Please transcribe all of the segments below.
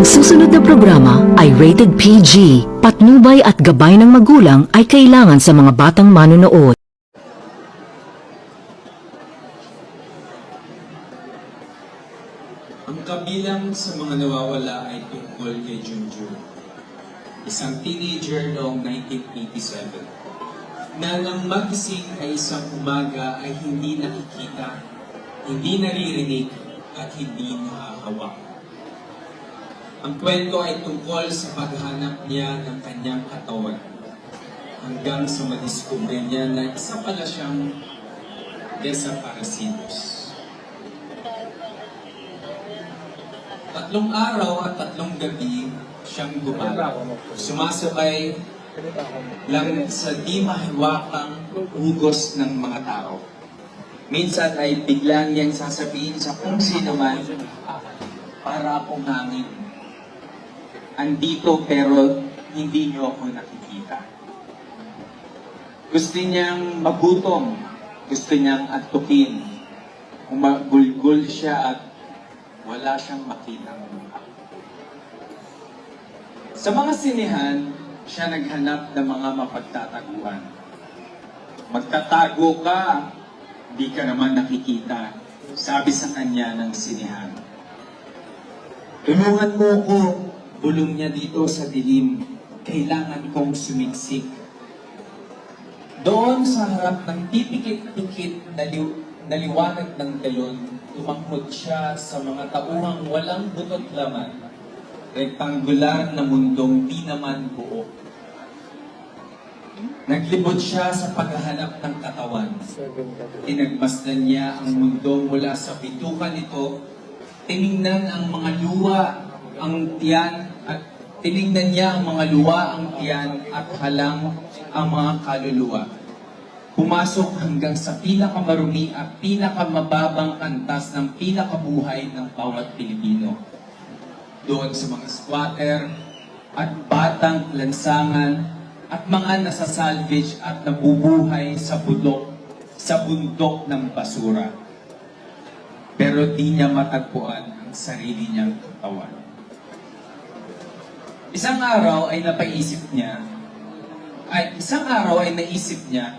susunod na programa ay rated PG. Patnubay at gabay ng magulang ay kailangan sa mga batang manonood. Ang kabilang sa mga nawawala ay tungkol kay Junjun, isang teenager noong 1987, na nang magising ay isang umaga ay hindi nakikita, hindi naririnig, at hindi nakahawak. Ang kwento ay tungkol sa paghanap niya ng kanyang katawan, hanggang sa madiskubre niya na isa pala siyang desaparecidos. 3 araw at 3 gabi siyang gumalaw. Sumasabay lang sa di mahiwakang hugos ng mga tao. Minsan ay biglang niyang sasabihin sa kung sino man, para akong hangin. Andito pero hindi niyo ako nakikita. Gusto niyang magutom, gusto niyang antukin, umagulgul siya at wala siyang makitang luha. Sa mga sinihan, siya naghanap ng mga mapagtataguan. Magtatago ka, di ka naman nakikita, sabi sa kanya ng sinihan. Tulungan mo ko, bulong niya dito sa dilim, kailangan kong sumiksik. Doon sa harap ng tipikit-pikit na liwanag ng gayon, tumangkot siya sa mga tauhang walang butot laman, rektangular na mundong di naman buo. Naglibot siya sa paghahanap ng katawan. Tinagmasdan niya ang mundo mula sa bitukan nito, tiningnan ang mga luwa, ang tiyan, at tiningnan niya ang mga luwa, ang tiyan, at halang ang mga kaluluwa. Pumasok hanggang sa pinakamarumi at pinakamababang antas ng pinakabuhay ng bawat Pilipino. Doon sa mga squatter at batang lansangan at mga nasasalvage at nabubuhay sa bundok ng basura. Pero di niya matagpuan ang sarili niyang katawan. Isang araw ay naisip niya,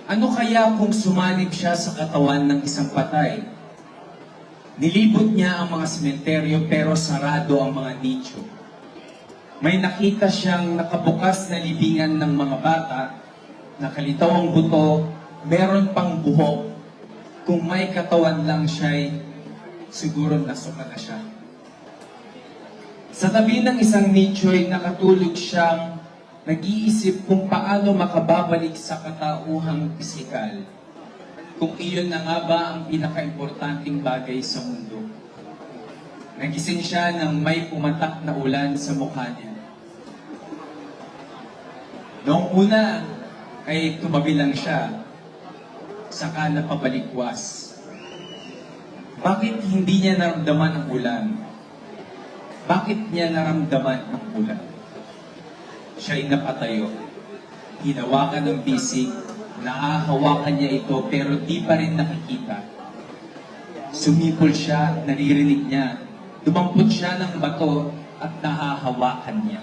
ano kaya kung sumanib siya sa katawan ng isang patay? Nilibot niya ang mga sementeryo pero sarado ang mga nicho. May nakita siyang nakabukas na libingan ng mga bata, nakalitaw ang buto, meron pang buhok. Kung may katawan lang siya'y siguro nasuka na siya. Sa tabi ng isang nicho'y nakatulog siyang nag-iisip kung paano makababalik sa katauhang pisikal. Kung iyon na nga ba ang pinaka-importanting bagay sa mundo. Nagising siya nang may pumatak na ulan sa mukha niya. Noong una ay tumabi lang siya, saka napabalikwas. Bakit hindi niya naramdaman ang ulan? Bakit niya naramdaman ang ulan? Siya'y napatayo. Hinawakan ng bisig, nahahawakan niya ito pero di pa rin nakikita. Sumipol siya, naririnig niya. Dumampot siya ng bato at nahahawakan niya.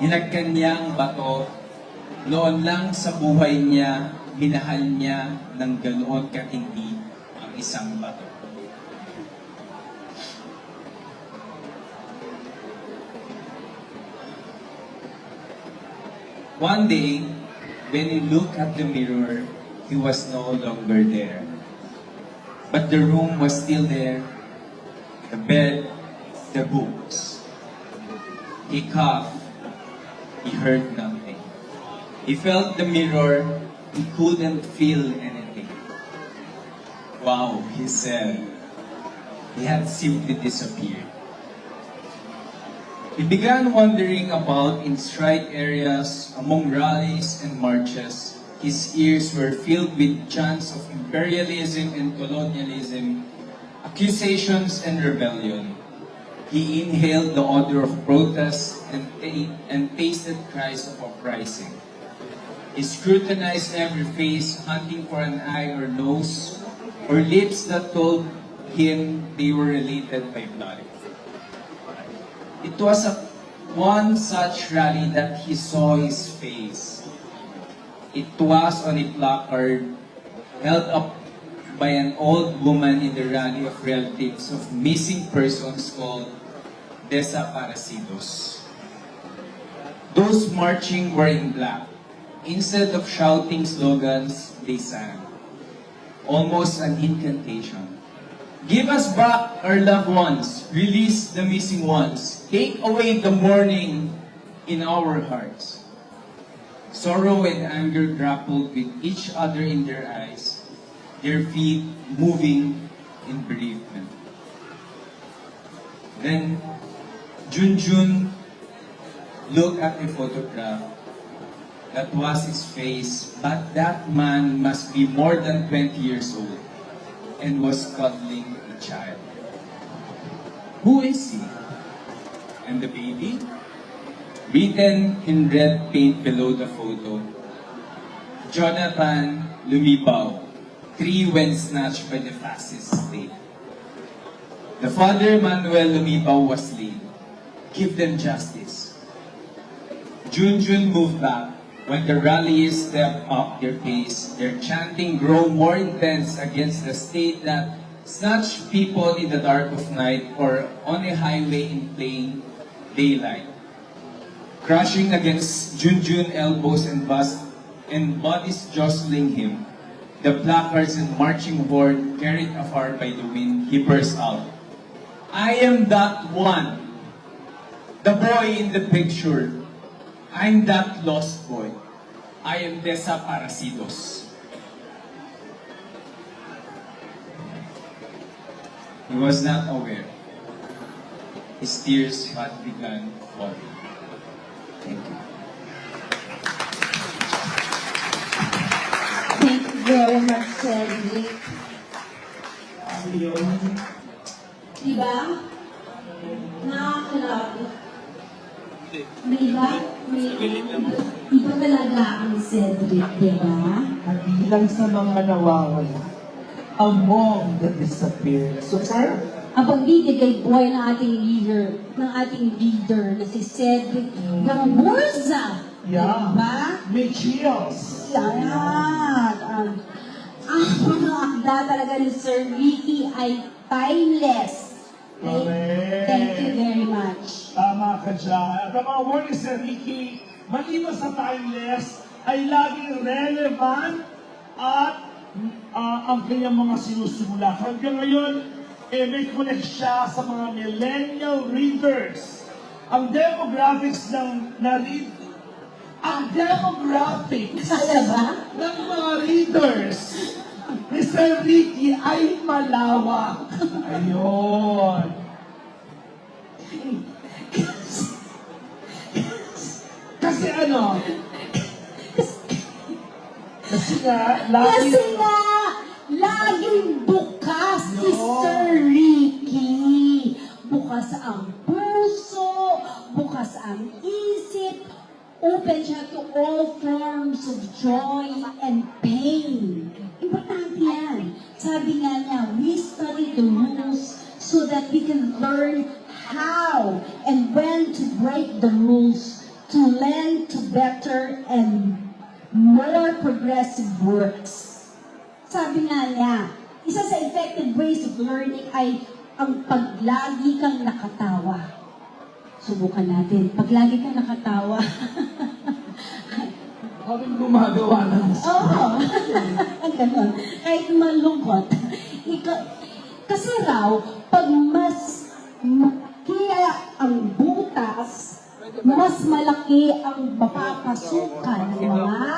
Hinagkan niya ang bato. Noon lang sa buhay niya, minahal niya ng ganoon katindi ang isang bato. One day, when he looked at the mirror, he was no longer there. But the room was still there, the bed, the books. He coughed. He heard nothing. He felt the mirror. He couldn't feel anything. Wow, he said. He had simply disappeared. He began wandering about in straight areas among rallies and marches. His ears were filled with chants of imperialism and colonialism, accusations and rebellion. He inhaled the odor of protest and tasted cries of uprising. He scrutinized every face, hunting for an eye or nose, or lips that told him they were related by blood. It was one such rally that he saw his face. It was on a placard held up by an old woman in the rally of relatives of missing persons called Desaparecidos. Those marching were in black. Instead of shouting slogans, they sang. Almost an incantation. Give us back our loved ones. Release the missing ones. Take away the mourning in our hearts. Sorrow and anger grappled with each other in their eyes, their feet moving in bereavement. Then Junjun looked at a photograph. That was his face, but that man must be more than 20 years old and was cuddling a child. Who is he? And the baby? Written in red paint below the photo, Jonathan Lumibao, 3 when snatched by the fascist state. The father, Manuel Lumibao, was slain. Give them justice. Junjun moved back. When the rallies stepped up their pace, their chanting grew more intense against the state that snatched people in the dark of night or on a highway in plain daylight. Crashing against Junjun elbows and bodies jostling him, the placards and marching horde carried afar by the wind, he burst out. I am that one. The boy in the picture. I'm that lost boy. I am Desaparecidos. He was not aware. His tears had begun falling. Thank you. Thank you very much, Cedric. Diba? Nakakalapit. Iba talaga ang Cedric, diba? Bilang sa mga nawawala, among the disappeared. Super? Ang pagbibigay buhay ng ating leader na si Cedric Gamburza. Yeah. Diba? May chills. Yan. Ang mga akda talaga ni Sir Ricky ay timeless. Correct. Thank you very much. Tama ka dyan. At ang mga word ni Sir Ricky, maliban sa timeless, ay laging relevant at ang kanyang mga sinusumula. Hanggang ngayon, may connect siya sa mga millennial readers. Ang demographics ng Alam ba? ng mga readers ni Sir Ricky ay malawak. Ayun. Kasi ano? Kasi nga, laging bukas si Sir Ricky. Bukas ang puso, bukas ang isip, open siya to all forms of joy and pain. Importante yan. Sabi nga niya, we study the rules so that we can learn how and when to break the rules to lend to better and more progressive works. Sabi nga niya, isa sa effective ways of learning ay ang paglagi kang nakatawa. Subukan natin. Paglagi kang nakatawa. habang gumagawa ng Oo. Ang ganun. Kahit malungkot. Kasi raw, pag mas kaya ang butas, mas malaki ang mapapasukan ng mga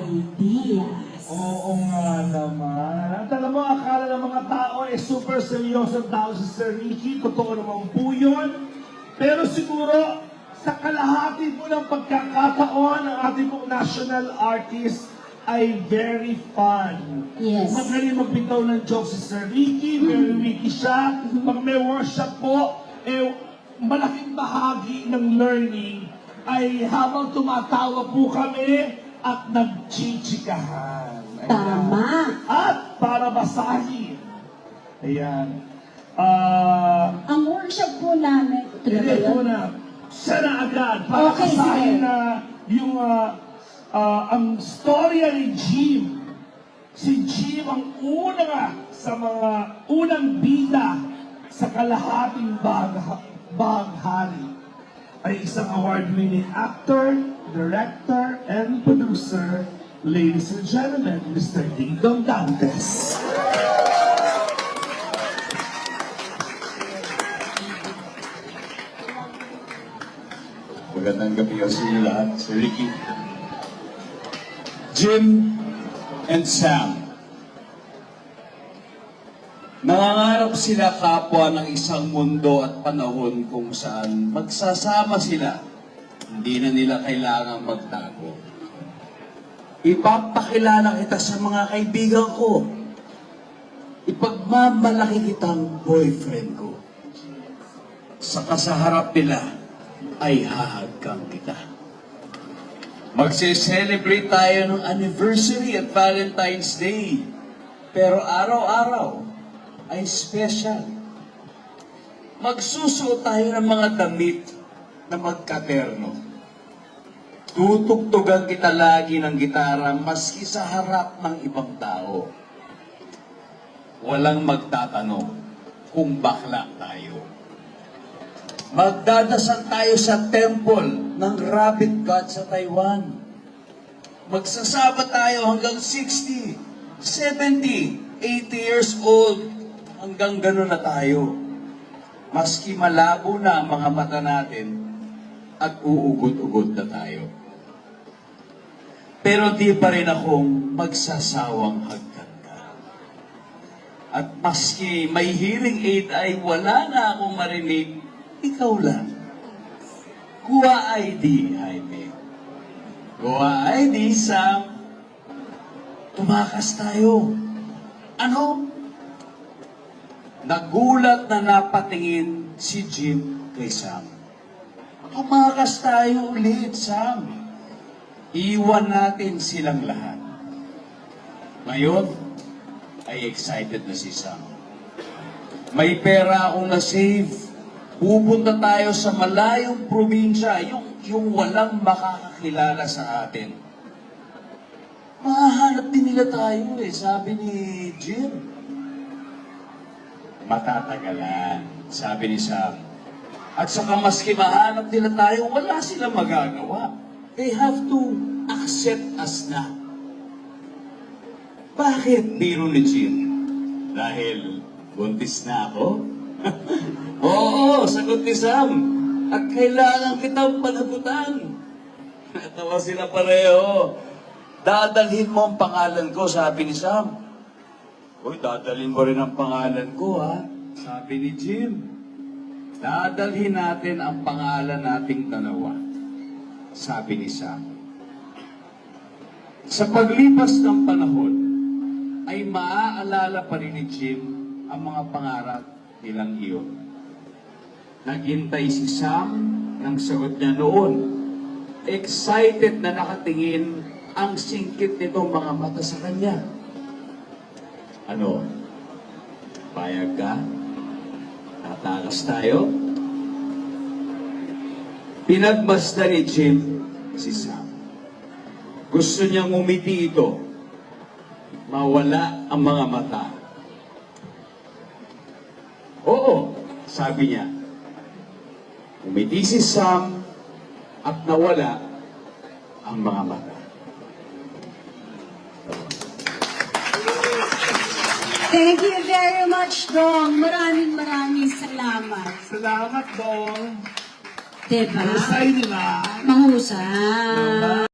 ideas. Oo nga naman. At alam mo, akala ng mga tao super seryoso tao si Sir Ricky. Totoo naman po yun. Pero siguro, sa kalahati po ng pagkakataon ng ating pong national artist ay very fun. Yes. Magaling magbitaw ng jokes si Sir Ricky, very witty siya. Pag may workshop po, malaking bahagi ng learning ay habang tumatawa po kami at nagchichikahan. Ayan. Tama. At para basahin. Ayan. Ang workshop po namin, ito na ba Hindi yun? po na, siya na agad para Okay, kasahin sige. na yung ang storya ni Jim. Si Jim ang sa mga unang bida sa kalahating baghari. Ay isang award-winning actor, director, and producer, ladies and gentlemen, Mr. Dingdong Dantes. Magandang gabi sa inyo lahat. Sir Ricky. Jim and Sam. Nangangarap sila kapwa ng isang mundo at panahon kung saan magsasama sila. Hindi na nila kailangang magtago. Ipapakilala kita sa mga kaibigan ko. Ipagmamalaki kitang boyfriend ko. Saka sa harap nila ay hahagkan kita. Magse-celebrate tayo ng anniversary at Valentine's Day. Pero araw-araw ay special. Magsusuot tayo ng mga damit na magkaterno. Tutugtugan kita lagi ng gitara maski sa harap ng ibang tao. Walang magtatanong kung bakla tayo. Magdadasal tayo sa temple ng Rabbit God sa Taiwan. Magsasaba tayo hanggang 60, 70, 80 years old. Hanggang gano'n na tayo. Maski malabo na ang mga mata natin at uugot-ugot na tayo. Pero di pa rin akong magsasawang hagkan ka. At maski may hearing aid ay wala na akong marinig, ikaw lang. Kuha ID, Jaime. Kuha ID, Sam. Tumakas tayo. Ano? Nagulat na napatingin si Jim kay Sam. Tumakas tayo ulit, Sam. Iwan natin silang lahat. Ngayon, ay excited na si Sam. May pera akong na-save. Pupunta tayo sa malayong probinsya, yung walang makakakilala sa atin. Mahahanap din nila tayo sabi ni Jim. Matatagalan, sabi ni Sam. At saka maski mahanap nila tayo, wala silang magagawa. They have to accept us na. Bakit biro ni Jim? Dahil buntis na ako? Oo, sagot ni Sam. At kailangan kitang panagutan. Natawa sila pareho. Dadalhin mo ang pangalan ko, sabi ni Sam. Uy, dadalhin mo rin ang pangalan ko, ha? Sabi ni Jim. Dadalhin natin ang pangalan nating dalawa. Sabi ni Sam. Sa paglipas ng panahon, ay maaalala pa rin ni Jim ang mga pangarap nilang iyon. Naghintay si Sam ng sagot niya noon. Excited na nakatingin ang singkit nitong mga mata sa kanya. Ano? Payag ka? Tatakas tayo? Pinagmasdan ni Jim si Sam. Gusto niyang umiti ito. Mawala ang mga mata. Oo, sabi niya. Umiti si Sam at nawala ang mga mata. Thank you very much, Dong. Maraming salamat. Salamat, Dong. Diba? Husay nila. Mahusay.